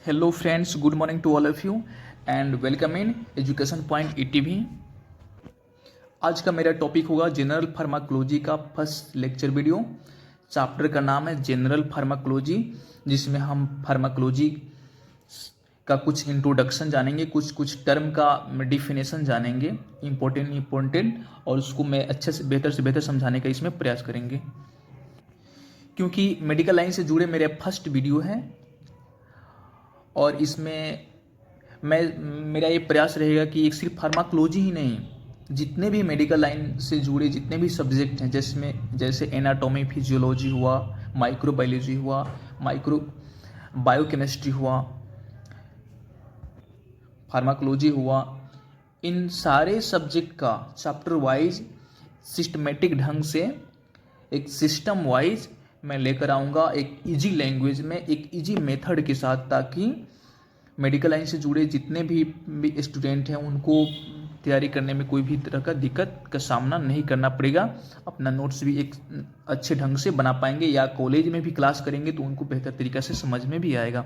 Hello friends, good morning to all of you and welcome in Education Point ETV। आज का मेरा topic होगा general pharmacology का first lecture video. Chapter का नाम है जनरल फार्माकोलॉजी, जिसमें हम फार्माकोलॉजी का कुछ इंट्रोडक्शन जानेंगे, कुछ टर्म का डिफिनेशन जानेंगे इम्पोर्टेंट, और उसको मैं अच्छे से बेहतर समझाने का इसमें प्रयास करेंगे, क्योंकि मेडिकल लाइन से जुड़े मेरे फर्स्ट वीडियो है और इसमें मेरा ये प्रयास रहेगा कि एक सिर्फ फार्माकोलॉजी ही नहीं, जितने भी मेडिकल लाइन से जुड़े जितने भी सब्जेक्ट हैं, जैसे एनाटॉमी, फिजियोलॉजी हुआ, माइक्रोबायोलॉजी हुआ, बायोकेमिस्ट्री हुआ, फार्माकोलॉजी हुआ, इन सारे सब्जेक्ट का चैप्टर वाइज सिस्टमेटिक ढंग से एक सिस्टम वाइज मैं लेकर आऊँगा, एक इजी लैंग्वेज में, एक इजी मेथड के साथ, ताकि मेडिकल लाइन से जुड़े जितने भी स्टूडेंट हैं उनको तैयारी करने में कोई भी तरह का दिक्कत का सामना नहीं करना पड़ेगा। अपना नोट्स भी एक अच्छे ढंग से बना पाएंगे, या कॉलेज में भी क्लास करेंगे तो उनको बेहतर तरीक़ा से समझ में भी आएगा।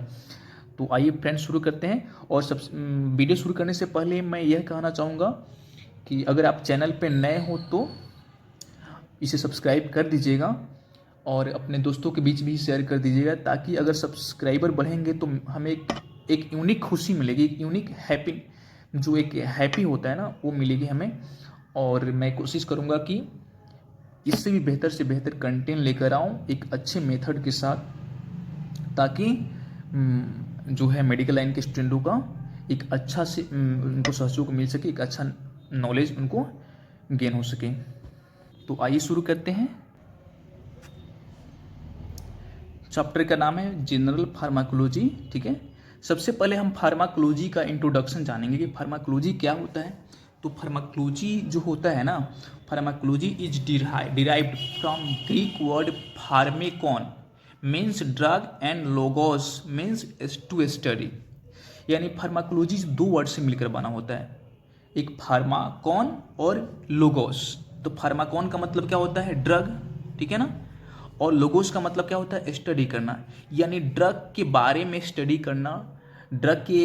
तो आइए फ्रेंड्स शुरू करते हैं। और वीडियो शुरू करने से पहले मैं यह कहना चाहूँगा कि अगर आप चैनल पर नए हो तो इसे सब्सक्राइब कर दीजिएगा और अपने दोस्तों के बीच भी शेयर कर दीजिएगा, ताकि अगर सब्सक्राइबर बढ़ेंगे तो हमें एक यूनिक खुशी मिलेगी, एक यूनिक हैप्पी होता है ना, वो मिलेगी हमें। और मैं कोशिश करूँगा कि इससे भी बेहतर से बेहतर कंटेंट लेकर आऊँ एक अच्छे मेथड के साथ, ताकि जो है मेडिकल लाइन के स्टूडेंटों का एक अच्छा से उनको सहयोग मिल सके, एक अच्छा नॉलेज उनको गेन हो सके। तो आइए शुरू करते हैं। चैप्टर का नाम है जनरल फार्माकोलॉजी। ठीक है, सबसे पहले हम फार्माकोलॉजी का इंट्रोडक्शन जानेंगे कि फार्माकोलॉजी क्या होता है। तो फार्माकोलॉजी जो होता है ना, pharmacology is derived from Greek word pharmakon means drug and logos means to study. यानी फार्माकोलॉजी दो वर्ड से मिलकर बना होता है, एक फार्माकॉन और लोगोस। तो फार्माकॉन का मतलब क्या होता है? ड्रग, ठीक है ना, और लोगोस का मतलब क्या होता है? स्टडी करना, यानी ड्रग के बारे में स्टडी करना, ड्रग के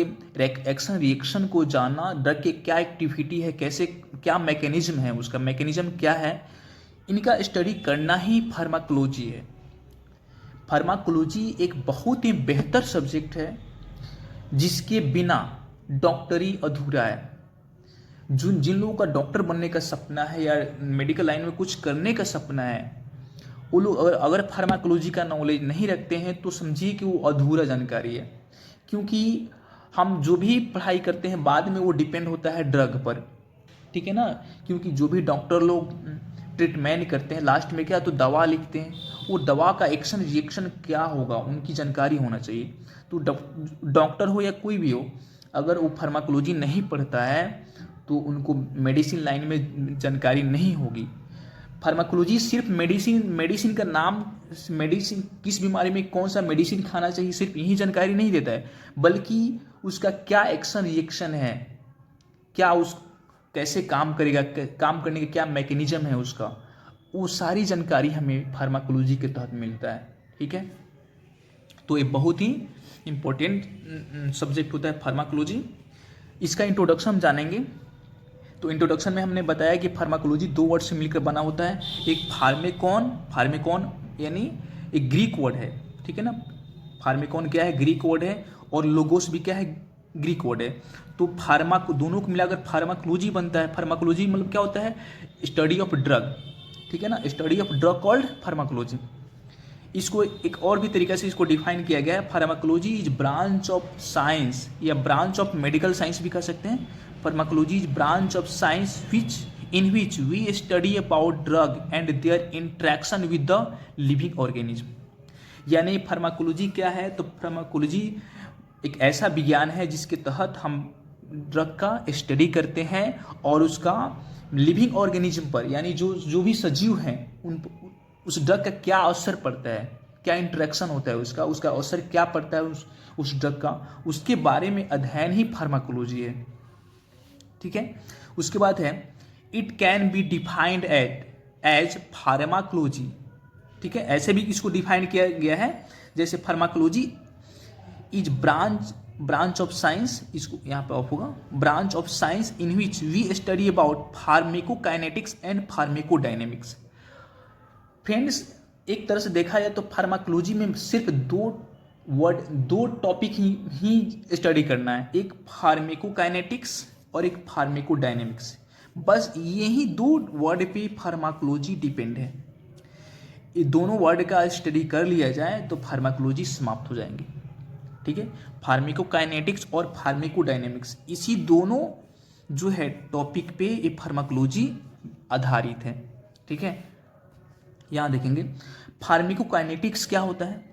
एक्शन रिएक्शन को जानना, ड्रग के क्या एक्टिविटी है, कैसे क्या मैकेनिज्म है, उसका मैकेनिज्म क्या है, इनका स्टडी करना ही फार्माकोलॉजी है। फार्माकोलॉजी एक बहुत ही बेहतर सब्जेक्ट है, जिसके बिना डॉक्टरी अधूरा है। जिन लोगों का डॉक्टर बनने का सपना है या मेडिकल लाइन में कुछ करने का सपना है, वो लोग अगर फार्माकोलॉजी का नॉलेज नहीं रखते हैं तो समझिए कि वो अधूरा जानकारी है, क्योंकि हम जो भी पढ़ाई करते हैं बाद में वो डिपेंड होता है ड्रग पर, ठीक है ना। क्योंकि जो भी डॉक्टर लोग ट्रीटमेंट करते हैं लास्ट में क्या तो दवा लिखते हैं, वो दवा का एक्शन रिएक्शन क्या होगा उनकी जानकारी होना चाहिए। तो डॉक्टर हो या कोई भी हो, अगर वो फार्माकोलॉजी नहीं पढ़ता है तो उनको मेडिसिन लाइन में जानकारी नहीं होगी। फार्माकोलॉजी सिर्फ मेडिसिन का नाम, मेडिसिन किस बीमारी में कौन सा मेडिसिन खाना चाहिए, सिर्फ यही जानकारी नहीं देता है, बल्कि उसका क्या एक्शन रिएक्शन है, क्या उस कैसे काम करेगा, काम करने का क्या मैकेनिज्म है उसका, वो सारी जानकारी हमें फार्माकोलॉजी के तहत मिलता है। ठीक है, तो ये बहुत ही इम्पोर्टेंट सब्जेक्ट होता है फार्माकोलॉजी। इसका इंट्रोडक्शन हम जानेंगे। तो इंट्रोडक्शन में हमने बताया कि फार्माकोलॉजी दो वर्ड से मिलकर बना होता है, एक फार्मेकॉन यानी एक ग्रीक वर्ड है, ठीक है ना। फार्मेकॉन क्या है? ग्रीक वर्ड है, और लोगोस भी क्या है? ग्रीक वर्ड है। तो दोनों को मिलाकर फार्माकोलॉजी बनता है। फार्माकोलॉजी मतलब क्या होता है? स्टडी ऑफ ड्रग, ठीक है ना, study of drug called pharmacology. इसको एक और भी तरीके से इसको डिफाइन किया गया है, pharmacology is branch of science या ब्रांच ऑफ मेडिकल साइंस भी कह सकते हैं। Pharmacology is branch of science in which we study about drug and their interaction with the living organism। यानी फार्माकोलॉजी क्या है? तो फार्माकोलॉजी एक ऐसा विज्ञान है जिसके तहत हम ड्रग का स्टडी करते हैं और उसका लिविंग ऑर्गेनिज्म पर, यानी जो भी सजीव हैं उस ड्रग का क्या असर पड़ता है, क्या इंटरेक्शन होता है उसका असर क्या पड़ता है उस ड्रग का, उसके बारे में अध्ययन ही फार्माकोलॉजी है। ठीक है, उसके बाद है it can be defined as pharmacology. ठीक है, ऐसे भी इसको डिफाइन किया गया है, जैसे pharmacology is branch of science, इसको यहाँ पे ऑफ होगा, branch of science in which we study about pharmacokinetics and pharmacodynamics. Friends, एक तरह से देखा जाए तो फार्माकोलॉजी में सिर्फ दो टॉपिक ही स्टडी करना है, एक फार्मेकोकाइनेटिक्स और एक फार्मेकोडायनेमिक्स। बस यही दो वर्ड पे फार्माकोलॉजी डिपेंड है। ये दोनों वर्ड का स्टडी कर लिया जाए तो फार्माकोलॉजी समाप्त हो जाएंगे। ठीक है, फार्मेकोकाइनेटिक्स और फार्मेकोडायनेमिक्स, इसी दोनों जो है टॉपिक पे ये फार्माकोलॉजी आधारित है। ठीक है, यहाँ देखेंगे फार्मेकोकाइनेटिक्स क्या होता है,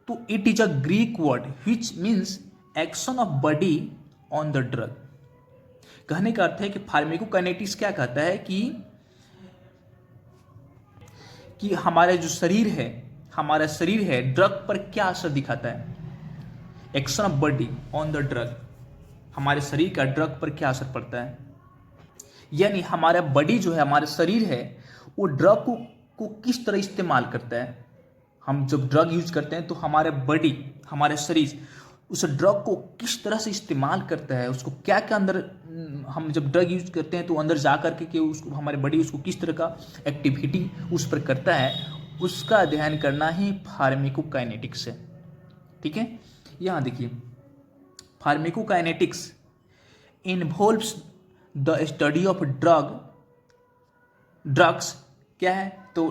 तो it is a Greek word which means action of body on the drug. कहने का अर्थ है कि फार्मेकोकाइनेटिक्स क्या कहता है कि हमारा जो शरीर है ड्रग पर क्या असर दिखाता है। Action of body on the drug, हमारे शरीर का ड्रग पर क्या असर पड़ता है, यानी हमारा बॉडी जो है, हमारा शरीर है, वो ड्रग को किस तरह इस्तेमाल करता है। हम जब ड्रग यूज करते हैं तो हमारे बॉडी, हमारा शरीर उस ड्रग को किस तरह से इस्तेमाल करता है, उसको क्या क्या अंदर, हम जब ड्रग यूज करते हैं तो अंदर जा करके कि उसको हमारे बॉडी उसको किस तरह का एक्टिविटी उस पर करता है, उसका अध्ययन करना ही फार्मेकोकाइनेटिक्स है। ठीक है, यहाँ देखिए pharmacokinetics involves the study of drugs क्या है, तो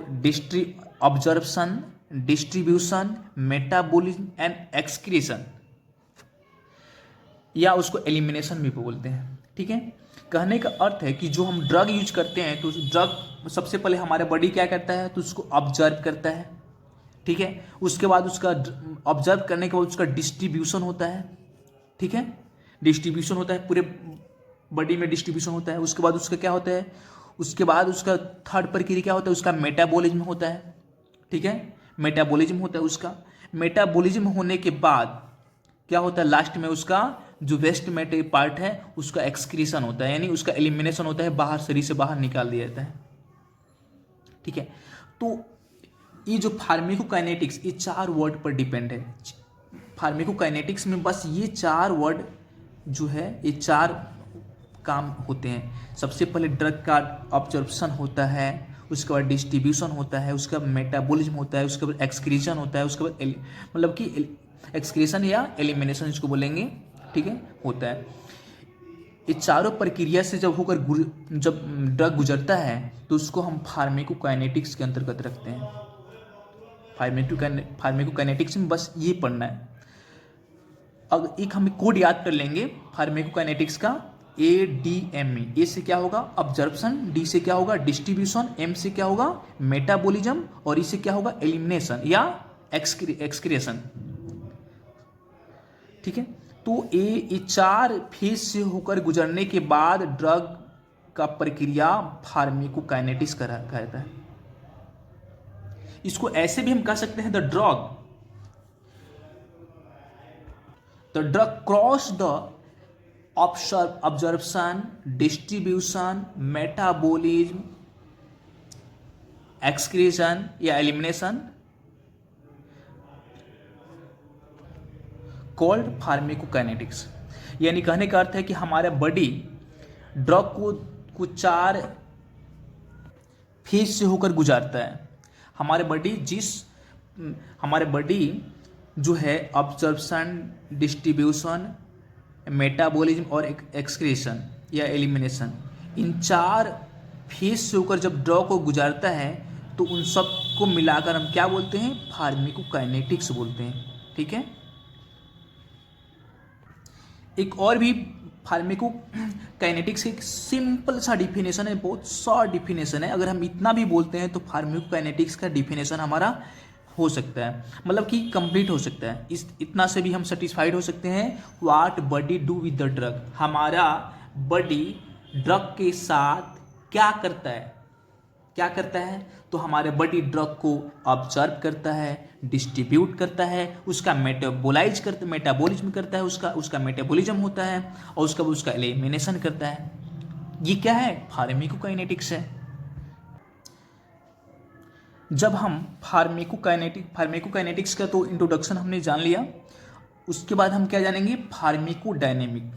observation, distribution, metabolism and excretion, या उसको एलिमिनेशन भी बोलते हैं। ठीक है, कहने का अर्थ है कि जो हम ड्रग यूज करते हैं तो ड्रग सबसे पहले हमारे बॉडी क्या करता है, तो उसको ऑब्जर्व करता है। ठीक है, उसके बाद उसका ऑब्जर्व करने के बाद उसका डिस्ट्रीब्यूशन होता है। ठीक है, डिस्ट्रीब्यूशन होता है, पूरे बॉडी में डिस्ट्रीब्यूशन होता है। उसके बाद उसका क्या होता है, उसके बाद उसका थर्ड प्रक्रिया क्या होता है, उसका मेटाबॉलिज्म होता है। ठीक है, मेटाबॉलिज्म होता है उसका। मेटाबॉलिज्म होने के बाद क्या होता है, लास्ट में उसका जो वेस्ट मेटेरियल पार्ट है उसका एक्सक्रीशन होता है, यानी उसका एलिमिनेशन होता है, बाहर शरीर से बाहर निकाल दिया जाता है। ठीक है, तो ये जो फार्मेकोकाइनेटिक्स, ये 4 वर्ड पर डिपेंड है। फार्मेकोकाइनेटिक्स में बस ये 4 वर्ड जो है, ये 4 काम होते हैं। सबसे पहले ड्रग का ऑब्जर्वेशन होता है, उसके बाद डिस्ट्रीब्यूशन होता है, उसका मेटाबॉलिज्म होता है, उसके बाद एक्सक्रीशन होता है, उसके बाद मतलब कि एक्सक्रीशन या एलिमिनेशन इसको बोलेंगे। ठीक है, होता है। ये चारों प्रक्रिया से जब ड्रग गुजरता है तो उसको हम फार्मेकोकाइनेटिक्स के अंतर्गत रखते हैं। फार्मेकोकाइनेटिक्स में बस ये पढ़ना है। अब एक हम कोड याद कर लेंगे फार्मेकोकाइनेटिक्स का, ADME। ए से क्या होगा, ऑब्जर्वेशन, डी से क्या होगा, डिस्ट्रीब्यूशन, एम से क्या होगा, मेटाबॉलिज्म, और ई से क्या होगा, एलिमिनेशन या एक्सक्रीशन। ठीक है, तो ये 4 फेज से होकर गुजरने के बाद ड्रग का प्रक्रिया फार्मेकोकाइनेटिक्स कहता है। इसको ऐसे भी हम कह सकते हैं, the drug cross the observation, distribution, metabolism, excretion या एलिमिनेशन कॉल्ड फार्मेकोकाइनेटिक्स। यानी कहने का अर्थ है कि हमारा बॉडी ड्रग को 4 फेज से होकर गुजारता है। हमारे बॉडी जो है ऑब्जर्वेशन, डिस्ट्रीब्यूशन, मेटाबॉलिज्म और एक्सक्रीशन या एलिमिनेशन, इन 4 फेज से होकर जब ड्रग को गुजारता है तो उन सब को मिलाकर हम क्या बोलते हैं, फार्मेकोकाइनेटिक्स बोलते हैं। ठीक है, एक और भी फार्मेकोकाइनेटिक्स का एक सिंपल सा डिफिनेशन है, बहुत शॉर्ट डिफिनेशन है। अगर हम इतना भी बोलते हैं तो फार्मेकोकाइनेटिक्स का डिफिनेशन हमारा हो सकता है, मतलब कि कंप्लीट हो सकता है। इतना से भी हम सेटिस्फाइड हो सकते हैं। What body do with the drug, हमारा बॉडी ड्रग के साथ क्या करता है, तो हमारे बॉडी ड्रग को ऑब्जर्व करता है, डिस्ट्रीब्यूट करता है, उसका मेटाबॉलिज्म करता है, उसका मेटाबॉलिज्म होता है, और उसका एलिमिनेशन करता है। ये क्या है, फार्मेकोकाइनेटिक्स है। जब हम फार्मेकोकाइनेटिक्स का तो इंट्रोडक्शन हमने जान लिया, उसके बाद हम क्या जानेंगे, फार्मेकोडायनेमिक,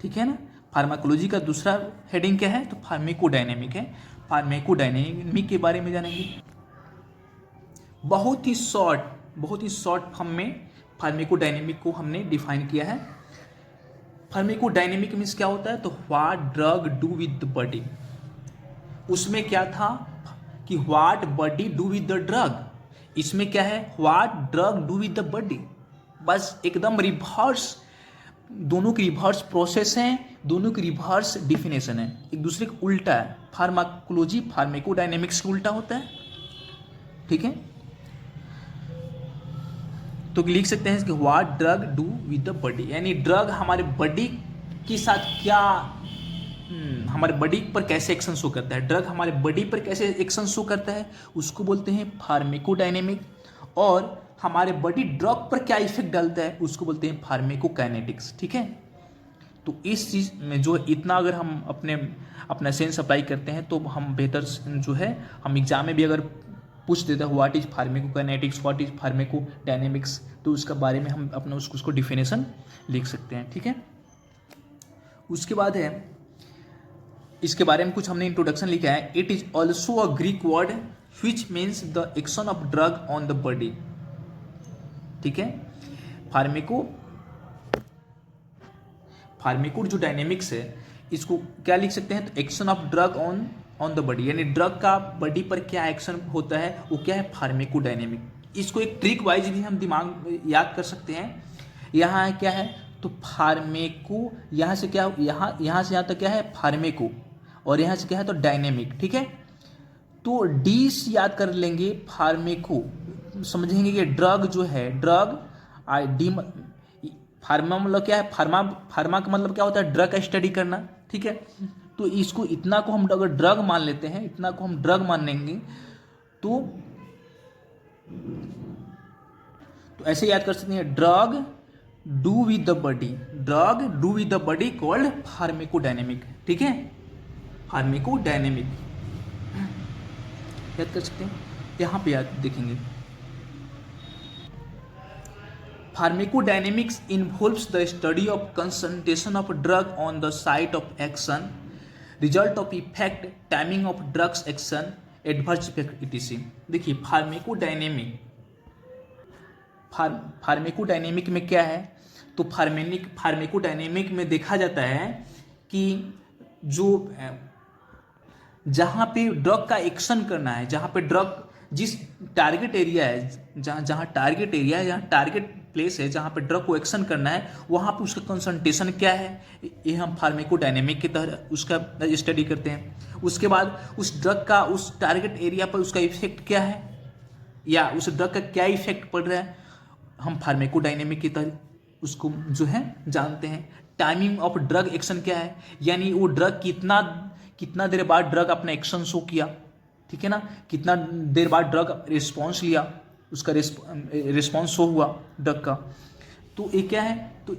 ठीक है ना। फार्माकोलॉजी का दूसरा हेडिंग क्या है, तो फार्मेकोडायनेमिक है। फार्मेकोडायनेमिक के बारे में जानेंगे। बहुत ही शॉर्ट फॉर्म में फार्मेकोडायनेमिक को हमने डिफाइन किया है। फार्मेकोडायनेमिक मीन्स क्या होता है, तो what drug do with the body. उसमें क्या था कि what body do with the drug, इसमें क्या है, what drug do with the body. बस एकदम रिवर्स, दोनों की रिवर्स प्रोसेस है, दोनों की रिवर्स डिफिनेशन है, एक दूसरे का उल्टा है। फार्माकोलॉजी फार्मेकोडायनेमिक्स का उल्टा होता है, ठीक है। तो लिख सकते हैं कि what drug do with the body, यानी ड्रग हमारे बॉडी के साथ क्या, हमारे बॉडी पर कैसे एक्शन शो करता है, ड्रग हमारे बॉडी पर कैसे एक्शन शो करता है, उसको बोलते हैं फार्मेकोडायनेमिक। और हमारे बॉडी ड्रग पर क्या इफेक्ट डालता है, उसको बोलते हैं फार्मेकोकाइनेटिक्स, ठीक है। तो इस चीज़ में जो इतना अगर हम अपना सेंस अप्लाई करते हैं तो हम बेहतर जो है, हम एग्जाम में भी अगर पूछ देता है what is pharmacokinetics, what is pharmacodynamics, तो उसका बारे में हम अपना उसको डिफिनेशन लिख सकते हैं, ठीक है। उसके बाद है, इसके बारे में कुछ हमने इंट्रोडक्शन लिखा है। It is also a Greek word which means the action of drug on the body, ठीक है। फार्मेको जो डायनेमिक्स है, इसको क्या लिख सकते हैं, तो action of drug on the body, यानी ड्रग का बॉडी पर क्या एक्शन होता है, वो क्या है, फार्मेकोडायनेमिक। इसको एक ट्रिक वाइज भी हम दिमाग याद कर सकते हैं। यहाँ क्या है, तो फार्मेको, यहाँ से क्या, यहाँ से यहाँ तक क्या है, फार्मेको, और यहाँ से क्या है, तो डायनेमिक, ठीक है। तो डी से याद कर लेंगे, फार्मेको समझेंगे कि ड्रग जो है, ड्रग डी, फार्मा मतलब क्या है, फार्मा का मतलब क्या होता है, ड्रग का स्टडी करना, ठीक है। तो इसको इतना को हम अगर ड्रग मान लेते हैं, इतना को हम ड्रग मान लेंगे, तो ऐसे याद कर सकते हैं, drug do with the body, drug do with the body called pharmacodynamic, ठीक है, फार्मेकोडायनेमिक याद कर सकते हैं। यहाँ पे याद देखेंगे, pharmacodynamics involves the study of concentration of drug on the site of action, result of effect, timing of drugs action, adverse effect etc. देखिए फार्मेकोडायनेमिक में क्या है, तो फार्मेकोडायनेमिक में देखा जाता है कि जो जहाँ पे ड्रग का एक्शन करना है, जहाँ पे ड्रग, जिस टारगेट एरिया है, जहाँ टारगेट एरिया है, जहाँ टारगेट प्लेस है, जहाँ पे ड्रग को एक्शन करना है, वहाँ पे उसका कंसंट्रेशन क्या है, ये हम फार्मेकोडायनेमिक के तहत उसका स्टडी करते हैं। उसके बाद उस ड्रग का उस टारगेट एरिया पर उसका इफेक्ट क्या है, या उस ड्रग का क्या इफेक्ट पड़ रहा है, हम फार्मेकोडायनेमिक के तहत उसको जो है जानते हैं। टाइमिंग ऑफ ड्रग एक्शन क्या है, यानी वो ड्रग कितना देर बाद ड्रग अपना एक्शन शो किया, ठीक है ना, कितना देर बाद ड्रग रिस्पॉन्स लिया, उसका रिस्पॉन्स शो हुआ ड्रग का। तो ये क्या है, तो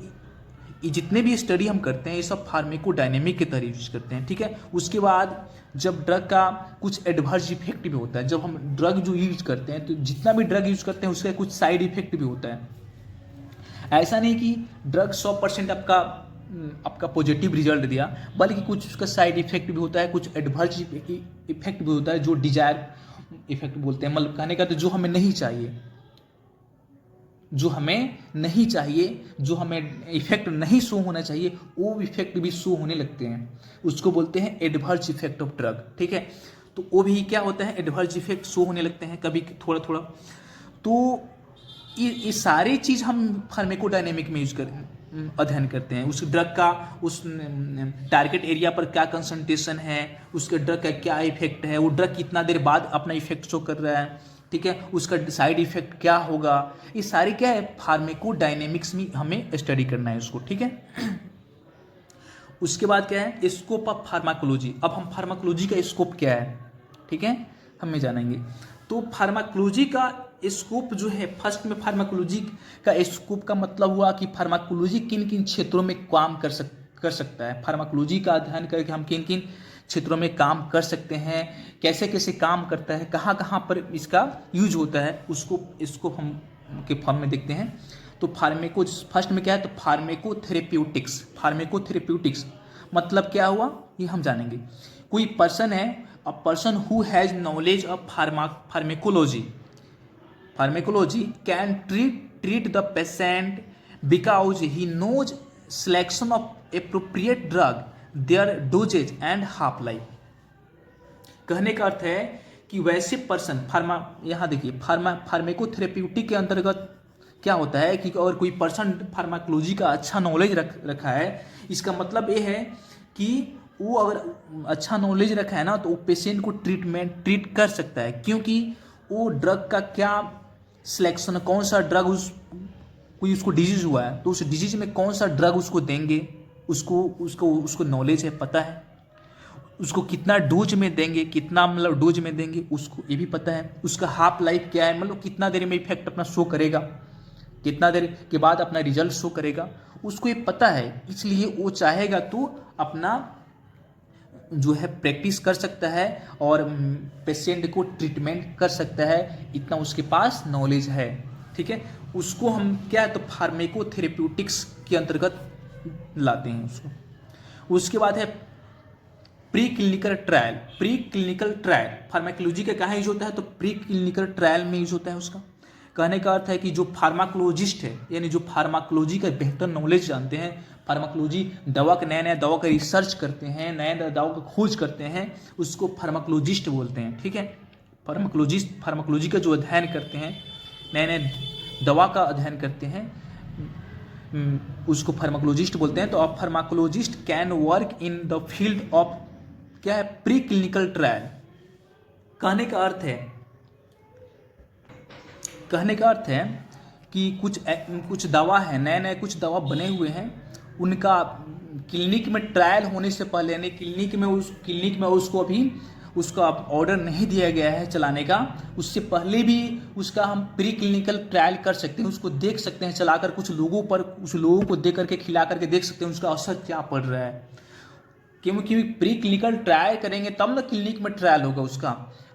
ये जितने भी स्टडी हम करते हैं, ये सब फार्मेकोडायनेमिक के तहत यूज करते हैं, ठीक है। उसके बाद जब ड्रग का कुछ एडवर्स इफेक्ट भी होता है, जब हम ड्रग जो यूज करते हैं, तो जितना भी ड्रग यूज करते हैं उसका कुछ साइड इफेक्ट भी होता है। ऐसा नहीं कि ड्रग 100% आपका पॉजिटिव रिजल्ट दिया, बल्कि कुछ उसका साइड इफेक्ट भी होता है, कुछ एडवर्स इफेक्ट भी होता है, जो डिजायर इफेक्ट बोलते हैं, मतलब कहने का तो जो हमें नहीं चाहिए, जो हमें इफेक्ट नहीं शो होना चाहिए, वो इफेक्ट भी शो होने लगते हैं, उसको बोलते हैं एडवर्स इफेक्ट ऑफ ड्रग, ठीक है। तो वो भी क्या होता है, एडवर्स इफेक्ट शो होने लगते हैं कभी थोड़ा थोड़ा। तो ये सारी चीज़ हम फार्मेकोडायनेमिक में अध्ययन करते हैं। उस ड्रग का उस टारगेट एरिया पर क्या कंसंट्रेशन है, उसके ड्रग का क्या इफेक्ट है, वो ड्रग कितना देर बाद अपना इफेक्ट शो कर रहा है, ठीक है, उसका साइड इफेक्ट क्या होगा, ये सारी क्या है, फार्मेकोडायनेमिक्स में हमें स्टडी करना है उसको, ठीक है। उसके बाद क्या है, स्कोप ऑफ फार्माकोलॉजी। अब हम फार्माकोलॉजी का स्कोप क्या है, ठीक है, हमें जानेंगे। तो फार्माकोलॉजी का स्कोप जो है, फर्स्ट में फार्माकोलॉजी का स्कोप का मतलब हुआ कि फार्माकोलॉजी किन किन क्षेत्रों में काम कर सकता है, फार्माकोलॉजी का अध्ययन करके हम किन किन क्षेत्रों में काम कर सकते हैं, कैसे कैसे काम करता है, कहाँ कहाँ पर इसका यूज होता है, उसको हम के फॉर्म में देखते हैं। तो फार्मेको फर्स्ट में क्या है, तो फार्मेकोथेरेप्यूटिक्स मतलब क्या हुआ ये हम जानेंगे। कोई पर्सन है, a person who has knowledge of pharmacology can treat the patient because he knows selection of appropriate drug, their dosage and half life। कहने का अर्थ है कि वैसे पर्सन यहाँ देखिए फार्मेकोथेरेप्यूटिक के अंतर्गत क्या होता है कि और कोई पर्सन फार्माकोलॉजी का अच्छा नॉलेज रखा है, इसका मतलब ये है कि वो अगर अच्छा नॉलेज रखा है ना तो वो पेशेंट को ट्रीट कर सकता है, क्योंकि वो ड्रग का क्या सिलेक्शन, कौन सा ड्रग कोई उसको डिजीज हुआ है तो उस डिजीज में कौन सा ड्रग उसको देंगे, उसको नॉलेज है, पता है। उसको कितना डोज में देंगे, कितना मतलब डोज में देंगे उसको ये भी पता है। उसका हाफ लाइफ क्या है, मतलब कितना देर में इफेक्ट अपना शो करेगा, कितना देर के बाद अपना रिजल्ट शो करेगा, उसको ये पता है। इसलिए वो चाहेगा तो अपना जो है प्रैक्टिस कर सकता है और पेशेंट को ट्रीटमेंट कर सकता है, इतना उसके पास नॉलेज है। ठीक है, उसको हम क्या तो फार्मेकोथेरेप्यूटिक्स के अंतर्गत लाते हैं उसको। उसके बाद है प्री क्लिनिकल ट्रायल। फार्माकोलॉजी का कहाँ यूज होता है, तो प्री क्लिनिकल ट्रायल में यूज होता है उसका। कहने का अर्थ है कि जो फार्माकोलॉजिस्ट है, यानी जो फार्माकोलॉजी का बेहतर नॉलेज जानते हैं, फार्माकोलॉजी दवा का नया दवा का रिसर्च करते हैं, नया दवा का खोज करते हैं, उसको फार्माकोलॉजिस्ट बोलते हैं। ठीक है, फार्माकोलॉजी का जो अध्ययन करते हैं, नए दवा का अध्ययन करते हैं, उसको फार्माकोलॉजिस्ट बोलते हैं। तो अब pharmacologist can work in the field of क्या है, प्री क्लिनिकल ट्रायल। कहने का अर्थ है कि कुछ दवा है, नए कुछ दवा बने हुए हैं, उनका क्लिनिक में ट्रायल होने से पहले, यानी क्लिनिक में उसको अभी उसका ऑर्डर नहीं दिया गया है चलाने का, उससे पहले भी उसका हम प्री क्लिनिकल ट्रायल कर सकते हैं, उसको देख सकते हैं चलाकर, कुछ लोगों को दे करके खिला करके देख सकते हैं उसका असर क्या पड़ रहा है। क्योंकि प्री क्लिनिकल ट्रायल करेंगे तब ना क्लिनिक में ट्रायल होगा उसका।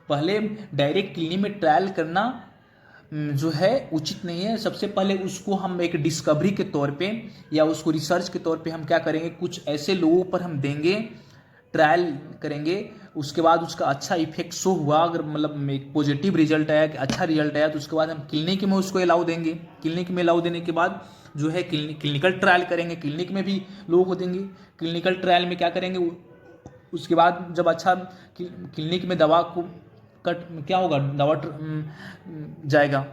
पहले डायरेक्ट क्लिनिक में ट्रायल करना जो है उचित नहीं है। सबसे पहले उसको हम एक डिस्कवरी के तौर पे या उसको रिसर्च के तौर पे हम क्या करेंगे, कुछ ऐसे लोगों पर हम देंगे, ट्रायल करेंगे, उसके बाद उसका अच्छा इफेक्ट शो हुआ, अगर मतलब एक पॉजिटिव रिजल्ट आया, अच्छा रिजल्ट आया, तो उसके बाद हम क्लिनिक में उसको अलाउ देंगे। क्लिनिक में अलाउ देने के बाद जो है क्लिनिकल ट्रायल करेंगे, क्लिनिक में भी लोगों को देंगे। क्लिनिकल ट्रायल में क्या करेंगे, उसके बाद जब अच्छा क्लिनिक में दवा को क्या होगा, दवा जाएगा।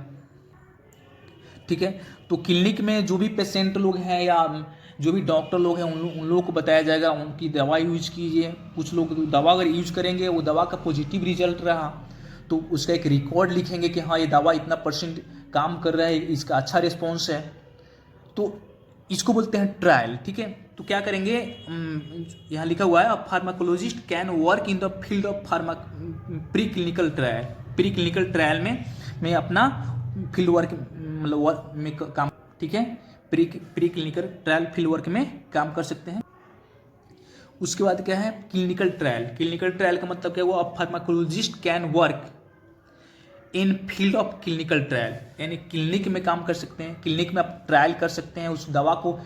ठीक है, तो क्लिनिक में जो भी पेशेंट लोग हैं या जो भी डॉक्टर लोग हैं उन लोगों को बताया जाएगा उनकी दवा यूज कीजिए। कुछ लोग दवा अगर यूज करेंगे, वो दवा का पॉजिटिव रिजल्ट रहा तो उसका एक रिकॉर्ड लिखेंगे कि हाँ ये दवा इतना % काम कर रहा है, इसका अच्छा रिस्पॉन्स है, तो इसको बोलते हैं ट्रायल। ठीक है, तो क्या करेंगे, यहाँ लिखा हुआ है pharmacologist can work in the field of pre clinical trial. Pre clinical trial में अपना फील्ड वर्क मतलब वर्क में काम, ठीक है, pre clinical trial field work में काम कर सकते हैं। उसके बाद क्या है, क्लिनिकल ट्रायल। क्लिनिकल ट्रायल का मतलब क्या हुआ, pharmacologist can work in field of clinical trial, यानी क्लिनिक में काम कर सकते हैं, क्लिनिक में आप ट्रायल कर सकते हैं। उस दवा को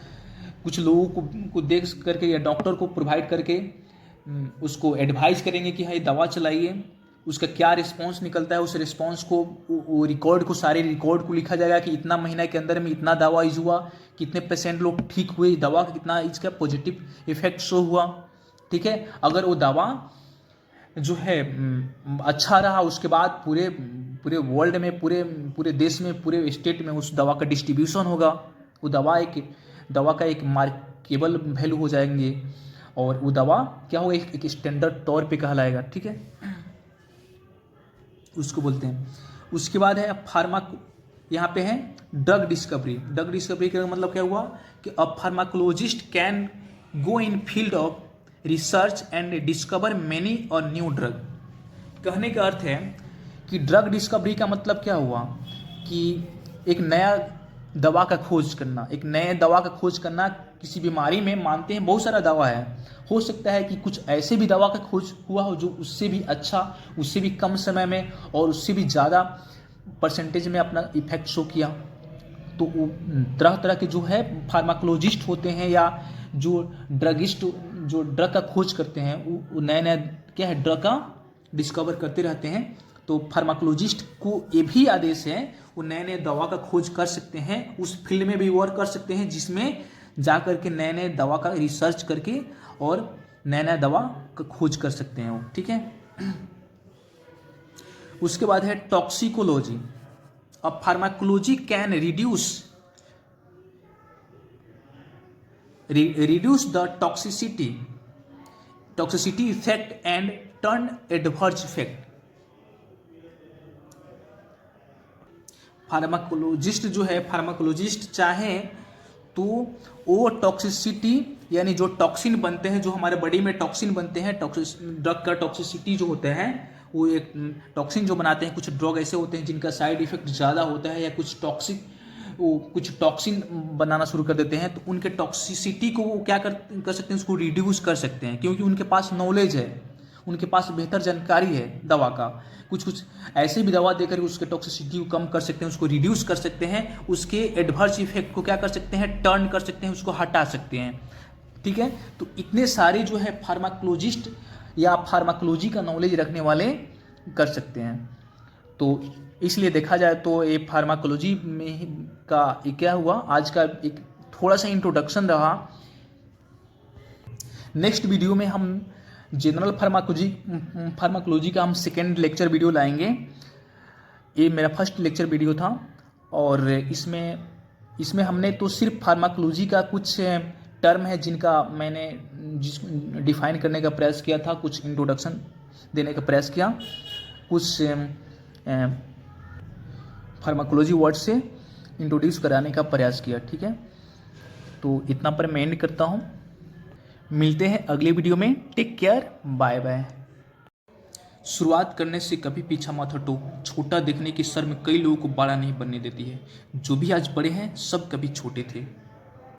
कुछ लोगों को देख करके या डॉक्टर को प्रोवाइड करके उसको एडवाइस करेंगे कि हाँ ये दवा चलाइए, उसका क्या रिस्पांस निकलता है, उस रिस्पांस को वो रिकॉर्ड को, सारे रिकॉर्ड को लिखा जाएगा कि इतना महीना के अंदर में इतना दवा यूज हुआ, कितने पेशेंट लोग ठीक हुए, दवा का कितना इसका पॉजिटिव इफेक्ट शो हुआ। ठीक है, अगर वो दवा जो है अच्छा रहा, उसके बाद पूरे वर्ल्ड में, पूरे देश में, पूरे स्टेट में उस दवा का डिस्ट्रीब्यूशन होगा। वो दवा का एक मार्केबल वैल्यू हो जाएंगे और वो दवा क्या होगा, एक स्टैंडर्ड तौर पे कहलाएगा। ठीक है, उसको बोलते हैं। उसके बाद है यहाँ पे है ड्रग डिस्कवरी। ड्रग डिस्कवरी का मतलब क्या हुआ कि a pharmacologist can go in field of research and discover many or new drug. कहने का अर्थ है कि ड्रग डिस्कवरी का मतलब क्या हुआ कि एक नया दवा का खोज करना, एक नए दवा का खोज करना। किसी बीमारी में मानते हैं बहुत सारा दवा है, हो सकता है कि कुछ ऐसे भी दवा का खोज हुआ हो जो उससे भी अच्छा, उससे भी कम समय में और उससे भी ज़्यादा % में अपना इफेक्ट शो किया। तो तरह तरह के जो है फार्माकोलॉजिस्ट होते हैं या जो ड्रगिस्ट जो ड्रग का खोज करते हैं वो नए नए क्या है ड्रग का डिस्कवर करते रहते हैं। तो फार्माकोलॉजिस्ट को ये भी आदेश है वो नए नए दवा का खोज कर सकते हैं, उस फील्ड में भी वर्क कर सकते हैं जिसमें जा करके नए नए दवा का रिसर्च करके और नया नया दवा का खोज कर सकते हैं वो, ठीक है। उसके बाद है टॉक्सिकोलॉजी। अब pharmacology can reduce the toxicity effect and turn adverse effect। Pharmacologist चाहे तो वो टॉक्सिसिटी यानी जो टॉक्सिन बनते हैं, जो हमारे बॉडी में टॉक्सिन बनते हैं, ड्रग का टॉक्सिसिटी जो होता है वो एक टॉक्सिन जो बनाते हैं, कुछ ड्रग ऐसे होते हैं जिनका साइड इफेक्ट ज़्यादा होता है या कुछ टॉक्सिन बनाना शुरू कर देते हैं, तो उनके टॉक्सिसिटी को वो क्या कर सकते हैं, उसको रिड्यूस कर सकते हैं क्योंकि उनके पास नॉलेज है, उनके पास बेहतर जानकारी है दवा का। कुछ ऐसे भी दवा देकर उसके टॉक्सिसिटी को कम कर सकते हैं, उसको रिड्यूस कर सकते हैं, उसके एडवर्स इफेक्ट को क्या कर सकते हैं, टर्न कर सकते हैं, उसको हटा सकते हैं, ठीक है। तो इतने सारे जो है फार्माकोलॉजिस्ट या फार्माकोलॉजी का नॉलेज रखने वाले कर सकते हैं। तो इसलिए देखा जाए तो ये फार्माकोलॉजी में का ये क्या हुआ, आज का एक थोड़ा सा इंट्रोडक्शन रहा। नेक्स्ट वीडियो में हम जनरल फार्माकोलॉजी का हम सेकेंड लेक्चर वीडियो लाएंगे। ये मेरा फर्स्ट लेक्चर वीडियो था और इसमें हमने तो सिर्फ फार्माकोलॉजी का कुछ टर्म है जिनका मैंने डिफाइन करने का प्रयास किया था, कुछ इंट्रोडक्शन देने का प्रयास किया, कुछ फार्माकोलॉजी वर्ड से इंट्रोड्यूस कराने का प्रयास किया, ठीक है। तो इतना पर मैं एंड करता हूँ, मिलते हैं अगले वीडियो में। Take care, bye bye. शुरुआत करने से कभी पीछा मत हटो, छोटा देखने की शर्म कई लोगों को बड़ा नहीं बनने देती है। जो भी आज बड़े हैं सब कभी छोटे थे।